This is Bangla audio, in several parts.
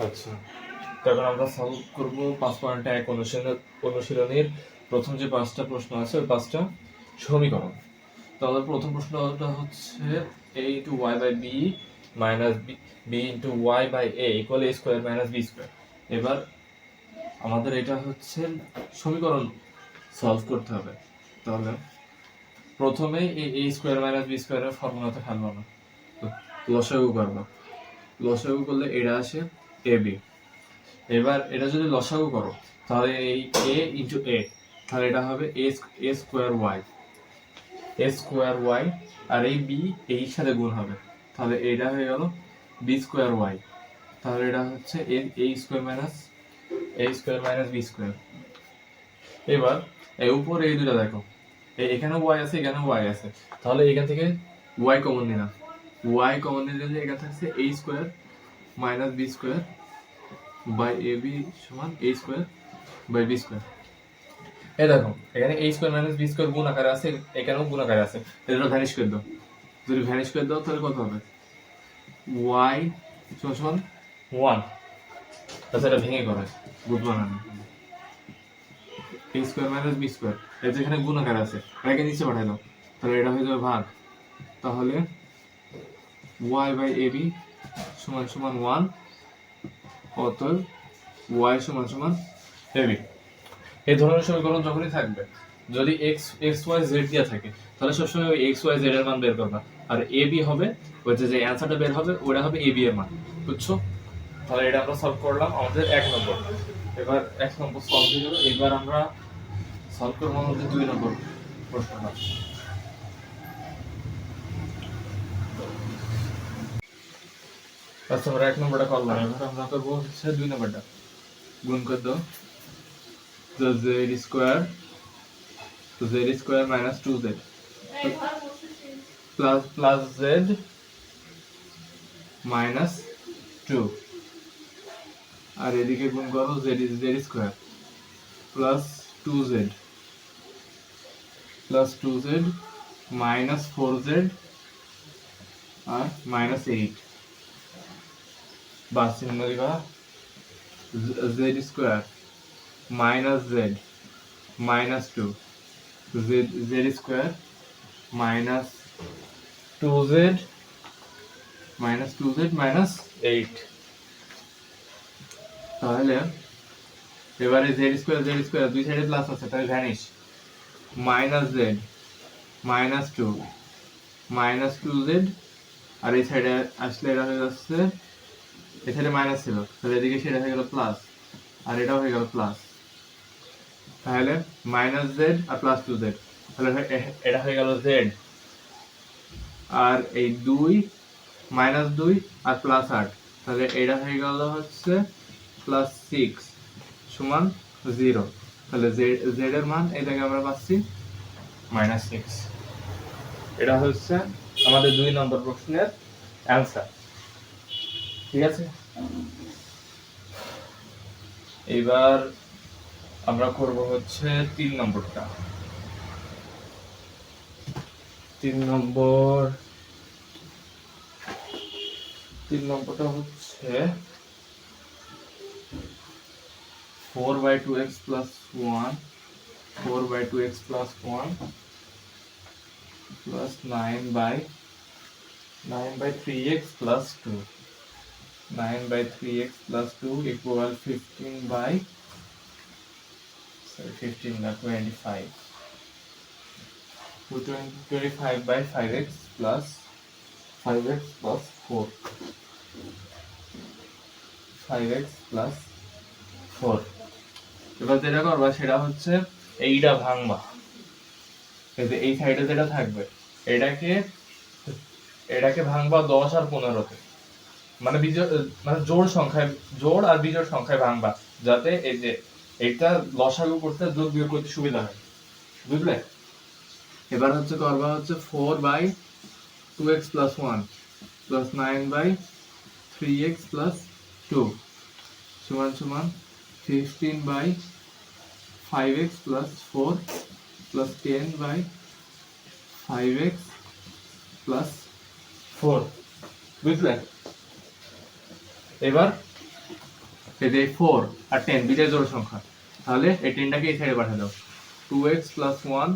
আচ্ছা, তারপর আমরা সলভ করব 5.1 অনুশীলনীর প্রথম যে 5টা প্রশ্ন আছে ওই 5টা সমীকরণ। তো আমাদের প্রথম প্রশ্নটা হচ্ছে a into y by b minus b into y by a equal a square minus b square। এবার আমাদের এটা হচ্ছে সমীকরণ সলভ করতে হবে। তাহলে প্রথমে এই a square minus b square এর ফর্মুলাতে ফেলবো না, লসাগু করবো। লসাগু করলে এটা আসে ab। এবার এটা যদি লসাগু করো তাহলে এই a ইন্টু a, তাহলে এটা হবে a স্কোয়ার y আর এই b এই সাথে গুণ হবে, তাহলে এটা হয়ে গেল b স্কোয়ার y। তাহলে এটা হচ্ছে a square minus b square. এবার এই উপরে এই দুটো দেখো, এখানেও y আছে এখানেও y আছে, তাহলে এখান থেকে y কমন নিলাম। y কমন নিলে এখানে থাকছে a square minus b square by ab সমান a square by b square. এই দেখো এখানে a square minus b square গুণ আকারে আছে, এখানেও গুণ আকারে আছে, এটা ভ্যানিশ করে দাও। যদি ভ্যানিশ করে দাও তাহলে কত হবে? y সমান 1। আচ্ছা, এটা ভেঙে করে গুণ বানানো a square minus b square, এটা এখানে গুণ আকারে আছে, এটাকে নিচে পাঠাই দাও, তাহলে এটা হয়ে যাবে ভাগ। তাহলে y বাই ab সমান সমান 1, অতএব y সমান সমান ab। এই ধরনের সমীকরণ যখনই থাকবে, যদি x y z দেওয়া থাকে তাহলে সবসময় ওই x y z এর মান বের করবা, আর a b হবে ওই যে অ্যান্সারটা বের হবে ওটা হবে a b এর মান, বুঝছো? তাহলে এটা আমরা সলভ করলাম আমাদের 1 নম্বর। এবার 1 নম্বর সলভ হয়ে গেল। এবার আমরা সলভ করব আমাদের 2 নম্বর প্রশ্নটা। আচ্ছা, আমরা 1 নম্বরটা করলাম, এবার আমরা করবো হচ্ছে 2 নম্বরটা। গুণ করে দাও, তো z স্কয়ার, তো z square minus 2z plus z minus 2, আর এদিকে গুণ করো z square plus 2z minus 4z আর মাইনাস 8, বা চিহ্ন দিবা z square minus z minus 2, z square minus 2z minus 8। তাহলে এবারে z স্কয়ার দুই সাইডে প্লাস আছে, তাহলে vanish, minus z minus 2 minus 2z, আর এই সাইডে আসলে এটা হয়ে যাচ্ছে, এই সাইডে মাইনাস ছিল তাহলে এদিকে সেটা হয়ে গেল প্লাস, আর এটাও হয়ে গেল প্লাস, তাহলে মাইনাস z আর প্লাস 2z, তাহলে এটা হয়ে গেল z, আর এই 2 মাইনাস 2 আর প্লাস 8, তাহলে এটা হয়ে গেল হচ্ছে প্লাস 6 সমান 0। তাহলে z এর মান এই জায়গায় আমরা পাচ্ছি মাইনাস 6। এটা হচ্ছে আমাদের 2 নম্বর প্রশ্নের অ্যান্সার। ঠিক আছে, এবার আমরা করব হচ্ছে 3 নম্বরটা। 3 নম্বরটা হচ্ছে 4/2x plus 1 4/2x plus 1 plus 9/3x plus 2 9/3x plus 2 equal 25 25/5x plus 5x plus 4 5x plus 4। এবার যেটা করবা সেটা হচ্ছে এইটা ভাঙবা, এই সাইডে যেটা থাকবে এটাকে ভাঙবা 10 আর 15-তে, মানে জোড় আর বিজোড় সংখ্যায় ভাঙবা, যাতে এই যে এটা লসাগু করতে যোগ বিয়োগ করতে সুবিধা হয়, বুঝলে? এবার হচ্ছে করবা হচ্ছে 4/2x plus 1 plus 9/3x plus 2 সমান সমান 15/5x plus 4 plus 10/5x plus 4, বুঝলে? এবার এই যে 4 আর 10 দুইটাই জোড় সংখ্যা, তাহলে এই 10টাকে এই সাইডে পাঠিয়ে দাও। 2x plus 1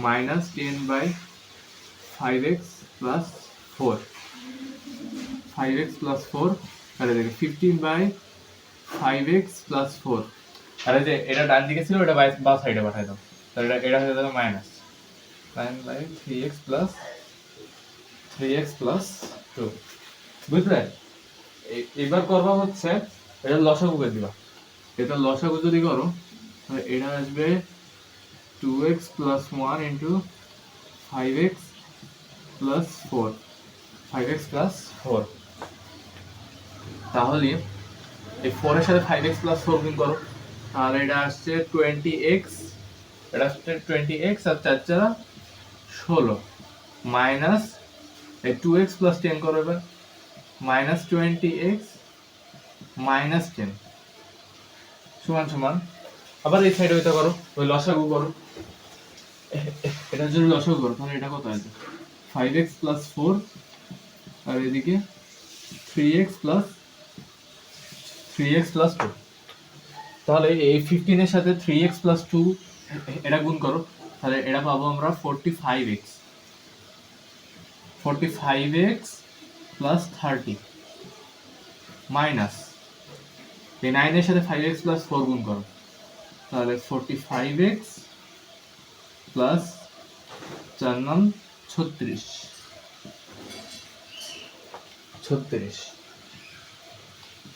minus 10 by 5x plus 4, 5x plus 4 আর এদিকে 15 by 5x plus 4, আর এই যে এটা ডান দিকে ছিল এটা বা সাইডে পাঠিয়ে দাও, তাহলে এটা হয়ে যাবে মাইনাস 9 by 3x plus 2, বুঝলে? এবার করবা হচ্ছে এটা লসাগু করে দিবা, এটা লসাগু যদি করো তাহলে এটা আসবে 2x plus 1 into 5x plus 4, 5x plus 4, তাহলে এই 4 এর সাথে 5x plus 4 গুণ করো, তাহলে এটা আসছে 20x, এটা আসছে 20x আর 4 4 16 মাইনাস এই 2x plus 10 করো এবার, মাইনাস 20x মাইনাস 10 সমান সমান, আবার এই সাইডে ওইটা করো, ওই লসাগু করো, এটা যদি লসাগু করো তাহলে এটা কত আসবে 5x plus 4 আর এদিকে 3x plus 2, তাহলে এই 15 এর সাথে 3x plus 2 এটা গুণ করো, তাহলে এটা পাবো আমরা 45x plus 30 মাইনাস এই 9 এর সাথে 5x plus 4 গুণ করো, তাহলে 45x plus 4 9 36,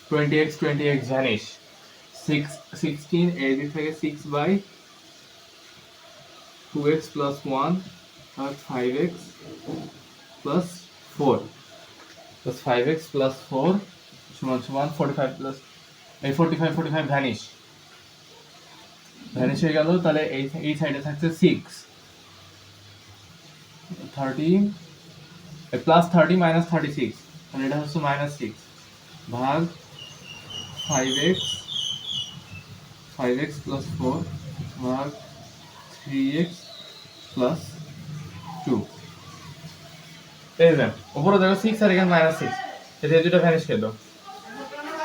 20x ভ্যানিশ, 16 এই দিক থেকে 6 by 2x plus 1 R 5x plus 4 plus 5x plus 4 সমান সমান 45 plus এই 45 ভ্যানিশ হয়ে গেল, তাহলে এই সাইডে থাকছে 6 30 প্লাস 30 মাইনাস 36, তাহলে এটা হচ্ছে মাইনাস 6 ভাগ 5x plus 4 ভাগ 3x plus 2, এই যে উপরে দেখো 6 আর এখানে মাইনাস 6, এটা দুটো ভ্যানিশ করে দাও,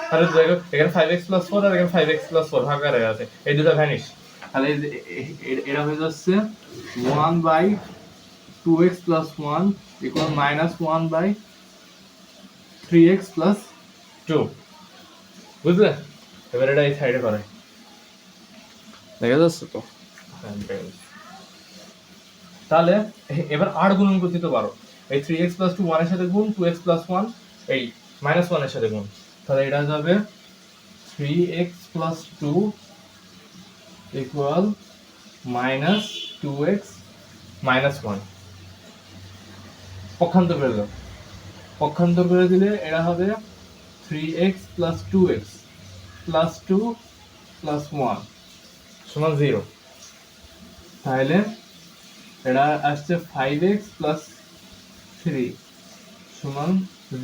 তাহলে দেখো এখানে 5x plus 4 আর এখানে 5x plus 4 ভাগ করে আছে, এই দুটো ভ্যানিশ, তাহলে এটা হয়ে যাচ্ছে 1 by 2x plus 1 equal minus 1 by 3x plus 2, বুঝলে? এবার এটা এই সাইডে করে দেখা যাচ্ছে তো, তাহলে এবার আর গুণন করতে তো পারো, এই 3x plus 2 1 এর সাথে গুণ, 2x plus 1 এই minus 1 এর সাথে গুণ, তাহলে এটা যাবে 3x plus 2 equal minus 2x minus 1, পক্ষান্তর করে দিলে এটা হবে 3x plus 2x plus 2 plus 1 সমান 0, তাহলে এটা আসছে 5x plus 3 সমান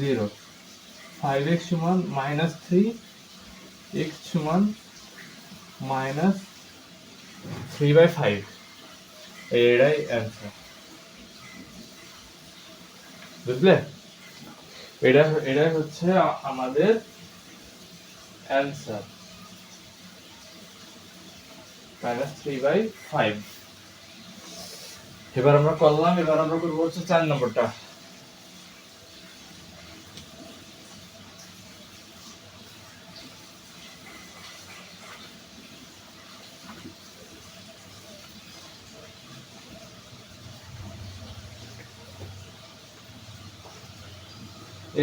0, 5x সমান minus 3, x সমান minus 3 by 5, এটাই অ্যান্সার, বুঝলে? এটাই হচ্ছে আমাদের অ্যান্সার, minus 3 by 5। এবার আমরা করলাম, এবার আমরা করবো হচ্ছে 4 নম্বরটা।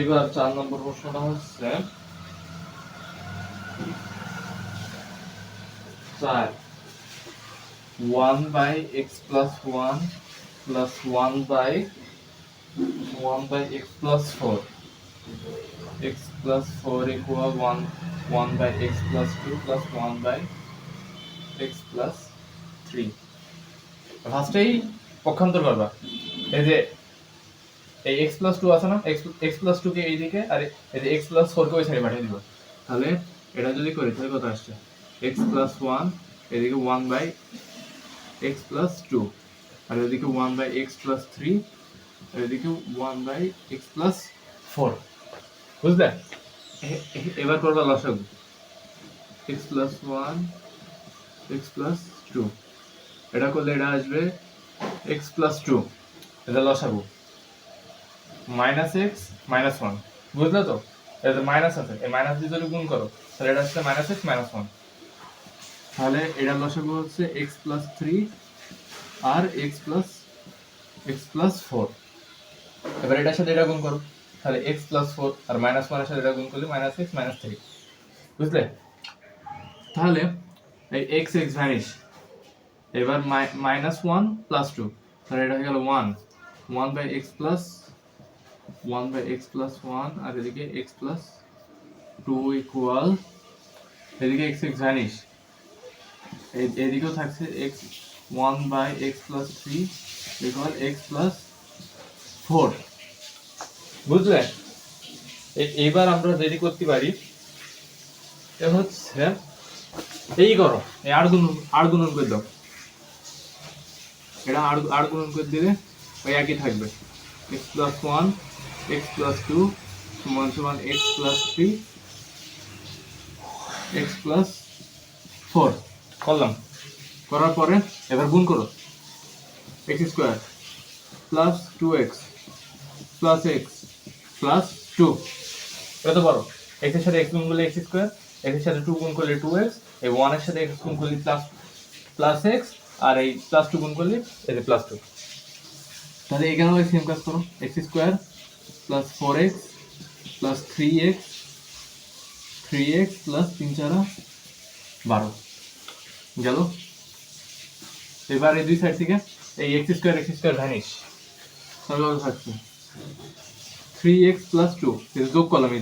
এবার 4 নম্বর প্রশ্নটা হচ্ছে 4 1 by x plus 1 plus 1 by x plus 4, x plus 4 equal 1 by x plus 2 plus 1 by x plus 3। ফার্স্টেই পক্ষান্তর করবা, এই যে এই x plus 2 আছে না, x plus 2 কে এই দিকে আর এই যে x plus 4 কে ওই সাইডে পাঠিয়ে দিব, তাহলে এটা যদি করি তাহলে কত আসছে x plus 1 এদিকে 1 by x plus 2 আর এদিকে 1 by x plus 3 আর এদিকে 1 by x plus 4, বুঝলে? এবার করবা লসাগু, x প্লাস 1 x প্লাস 2, এটা করলে এটা আসবে x প্লাস 2, এটা লসাগু মাইনাস এক্স মাইনাস 1, বুঝলে তো? এটা মাইনাস আছে, এই মাইনাস দিয়ে যদি গুণ করো তাহলে এটা আসছে মাইনাস এক্স মাইনাস 1, তাহলে এটা লসাগু হচ্ছে x প্লাস 3 আর x প্লাস 4। এবার এটার সাথে এটা গুণ করো, তাহলে x প্লাস 4 আর মাইনাস 1 এর সাথে এটা গুণ করলে মাইনাস এক্স মাইনাস 3, বুঝলে? তাহলে এই x x ভ্যানিশ, এবার মাইনাস 1 প্লাস 2, তাহলে এটা হয়ে গেল 1 বাই x প্লাস 1 আর এদিকে x প্লাস 2 ইকুয়াল, এদিকে x x ভ্যানিশ, এদিকেও থাকছে x 1 by x plus 3 equal x plus 4, বুঝলে? এইবার আমরা রেডি করতে পারি, এটা হচ্ছে এই করো, এই আর গুণন করে দাও, এটা আর গুণন করে দিলে ওই একই থাকবে, x প্লাস 1 x প্লাস 2 সমান সমান x প্লাস 3 x প্লাস 4 করলাম। করার পরে এবার গুণ করো, x square plus 2x plus x plus 2, এটা তো বড়, x এর সাথে x গুণ করলে x স্কোয়ার, x এর সাথে 2 গুণ করলে 2x, এই 1 এর সাথে x গুণ করলে প্লাস x, আর এই প্লাস 2 গুণ করলে এই যে প্লাস 2, তাহলে এখানেও সেম কাজ করো, x square plus 4x plus 3x plus 3 4 12 গেল। এবার এই দুই সাইড থেকে এই x স্কোয়ার ভ্যানিশ, তাহলে কত থাকছে 3x প্লাস 2, এটা যোগ করলাম, এই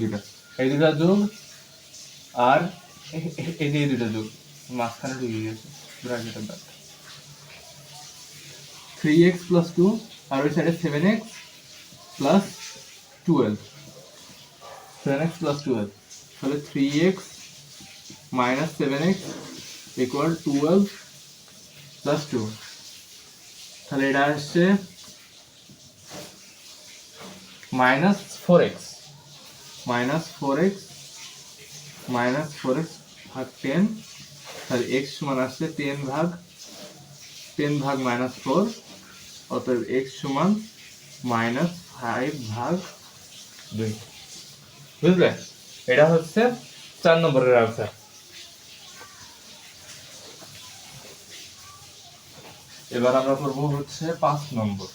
দুটা যোগ, আর এই যে দুটা যোগ মাঝখানে ঢুকে গেছে ব্র্যাকেটের দাগ, 3x প্লাস 2 আর ওই সাইডে 7x প্লাস 12, 7x প্লাস 12, তাহলে 3x minus 7x equal 12 plus 2, তাহলে এটা আসছে মাইনাস 4x ভাগ 10, তাহলে x সমান আসছে 10 ভাগ মাইনাস 4, অতএব x সমান মাইনাস 5 ভাগ 2, বুঝলে? এটা হচ্ছে 4 নম্বরের আনসার। এবার আমরা করব হচ্ছে 5 নম্বর।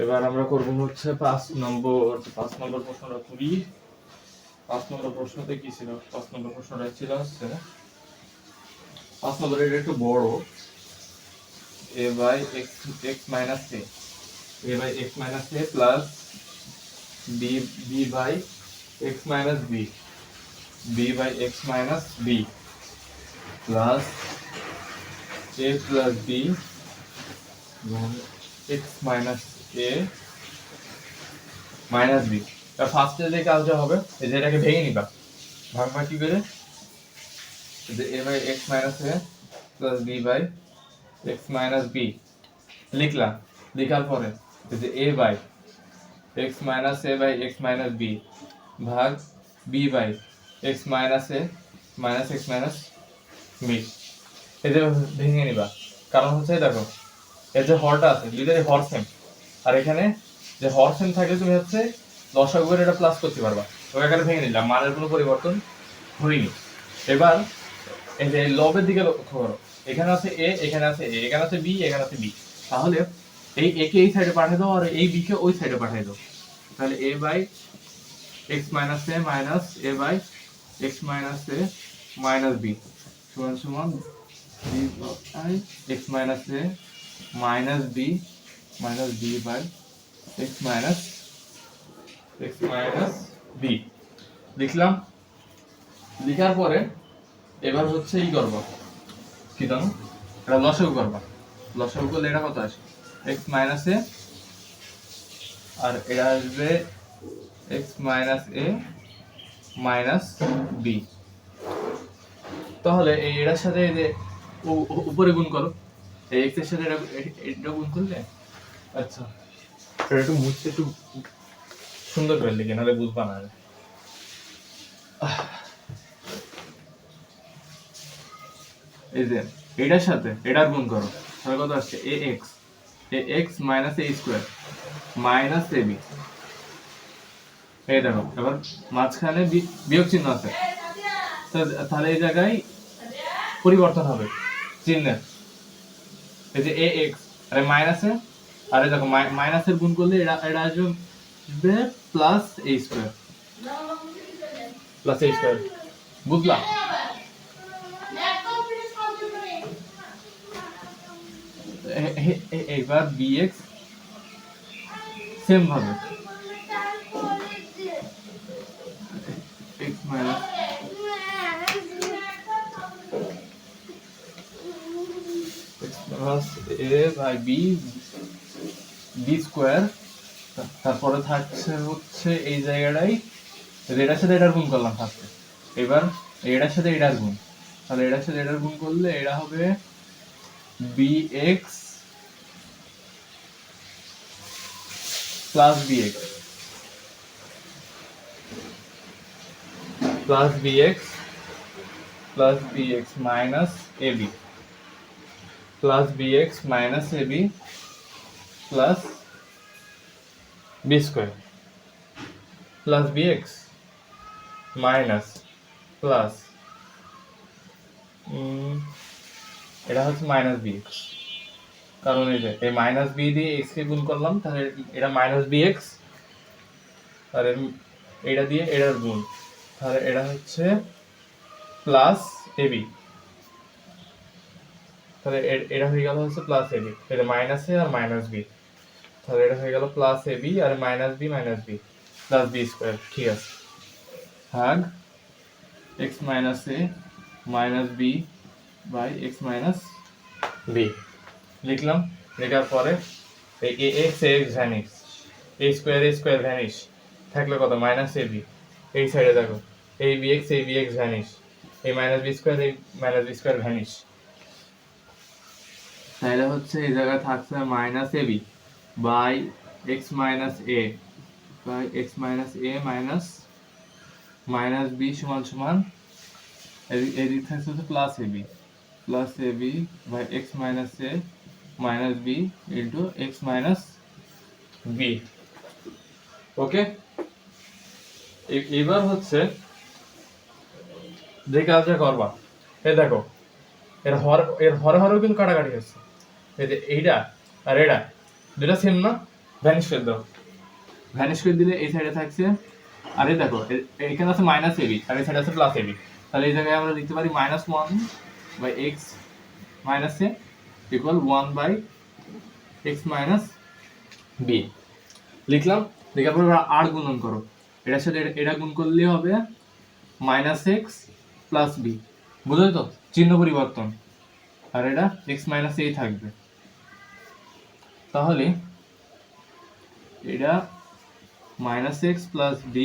এবার আমরা করব হচ্ছে 5 নম্বর প্রশ্নটা করি। 5 নম্বর প্রশ্নতে কি ছিল? 5 নম্বর প্রশ্নটা ছিল হচ্ছে 5 নম্বরের এটা একটু বড়, a by x minus a plus b by x minus b by x minus b plus a plus b x minus a minus b। ফার্স্টে যে কাজটা হবে, এই যে এটাকে ভেঙে নিবা, ভাগাভাগি করে, যে a by x minus a plus b by x minus b লিখলাম। লেখার পরে যে a by x minus a by x minus b ভাগ b by x minus a minus x minus b, এই যে ভেঙে নিবা। কারণ হচ্ছে দেখো, এই যে হরটা আছে, দুইটারই হর সেম, আর এখানে যে হর সেম থাকে তুমি হচ্ছে লসাগু করে এটা প্লাস করতে পারবা। ওই আকারে ভেঙে নিলাম, মানের কোনো পরিবর্তন হয়নি। এবার এই যে লবের দিকে লক্ষ্য করো, এখানে আছে a, এখানে আছে a, এখানে আছে b, এখানে আছে b, তাহলে এই a কে এই সাইডে পাঠিয়ে দাও আর এই b কে ওই সাইডে পাঠিয়ে দাও। তাহলে a by x minus a minus a by x minus a minus b সমান সমান b by x minus a minus b by x minus b লিখলাম। লিখার পরে এবার হচ্ছে ই করব, কি জানো, এটা লসাগু করবা। লসাগু করলে এটা কত আসে, x minus a আর এটা আসবে x minus a minus b। তাহলে এটার সাথে এই যে উপরে গুণ করো, এই x এর সাথে এটা গুণ করলে, আচ্ছা এটা একটু মুছতে একটু সুন্দর করে লিখে, নাহলে বুঝবা না। এই যে এটার সাথে এটার গুণ করো, তাহলে কত আসছে ax minus a square minus ab। এই দেখো এবার মাঝখানে বিয়োগ চিহ্ন আছে, তাহলে এই জায়গায় পরিবর্তন হবে চিহ্নের। এই যে ax আরে মাইনাসে, আরে দেখো মাইনাসের গুণ করলে এটা এটা আসবে plus a square, plus a square, বুঝলা? এবার bx সেম ভাবে x minus a by b square, তারপরে থাকছে হচ্ছে এই জায়গাটাই এটার সাথে এটার গুণ করলাম ফার্স্টে, এবার এটার সাথে এটার গুণ, তাহলে এটার সাথে এটার গুণ করলে এটা হবে bx plus bx plus bx plus bx minus ab plus bx minus ab plus b square plus bx minus plus এটা হচ্ছে মাইনাস bx, কারণ এই যে এই মাইনাস b দিয়ে x কে গুণ করলাম, তাহলে এটা মাইনাস bx, আর এটা দিয়ে এটার গুণ, তাহলে এটা হচ্ছে প্লাস ab, তাহলে এটা হয়ে গেল হচ্ছে প্লাস ab, এটা মাইনাস a আর মাইনাস b, তাহলে এটা হয়ে গেল প্লাস ab আর minus b plus b square. ঠিক আছে, ভাগ x minus a minus b by x minus b লিখলাম। লেখার পরে এই ax vanish, a square vanish, থাকলে কত মাইনাস ab, এই সাইডে দেখো এই bx ভ্যানিশ, এই মাইনাস b স্কোয়ার ভ্যানিশ, তাহলে হচ্ছে এই জায়গায় থাকছে minus ab by x minus a by x minus a minus b সমান সমান এদিক থাকছে হচ্ছে plus ab by x minus a minus b into x minus b। Okay, এবার হচ্ছে যে কাজটা করবা, এই দেখো এর হরেও কিন্তু কাটাকাটি হচ্ছে, এই যে এইটা আর এটা দুটা সেম না, ভ্যানিশ করে দাও, ভ্যানিশ করে দিলে এই সাইডে থাকছে, আর এই দেখো এখানে আছে মাইনাস ab আর এই সাইডে আছে প্লাস ab, তাহলে এই জায়গায় আমরা লিখতে পারি minus 1 by x minus a equal 1 by x minus b লিখলাম। লেখার পর আর গুণন করো, এটার সাথে এটা গুণ করলে হবে মাইনাস x প্লাস b, বুঝলে তো চিহ্ন পরিবর্তন, আর এটা x মাইনাস a থাকবে, তাহলে এটা minus x plus b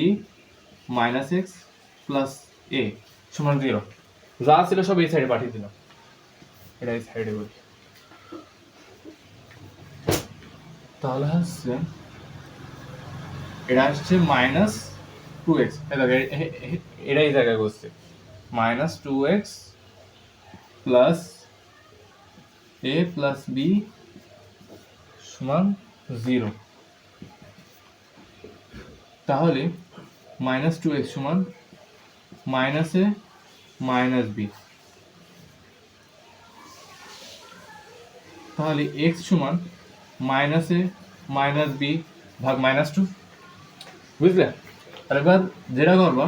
minus x plus a সমান 0, যা ছিল সব এই সাইডে পাঠিয়ে দিলাম, এটা এই সাইডে বলি, তাহলে হচ্ছে এটা আসছে মাইনাস 2x, এটা এই জায়গায় বসছে minus 2x plus a plus b সমান 0, তাহলে মাইনাস 2x সমান মাইনাস a মাইনাস b, তাহলে x সমান মাইনাস a মাইনাস b ভাগ মাইনাস 2, বুঝলে? আর এবার যেটা করবা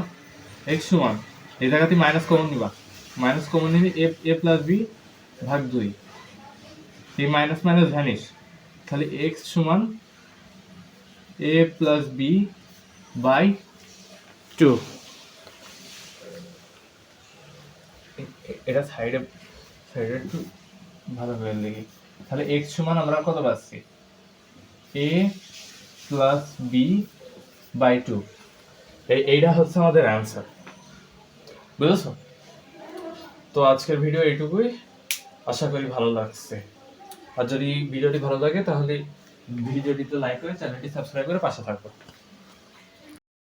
x সমান এই জায়গাতে মাইনাস কমন নিবা, মাইনাস কমন নিলে a প্লাস b ভাগ 2, এই মাইনাস মাইনাস ভ্যানিশ, তাহলে x সমান a প্লাস b বাই 2, এটা সাইডে একটু ভালো করে লিখি, তাহলে x সমান আমরা কত পাচ্ছি a প্লাস b বাই 2, এইটা হচ্ছে আমাদের অ্যান্সার, বুঝেছো? তো আজকের ভিডিও এইটুকুই, আশা করি ভালো লাগছে। আর যদি ভিডিওটি ভালো লাগে তাহলে ভিডিওটিতে লাইক করে চ্যানেলটি সাবস্ক্রাইব করে পাশে থাকো।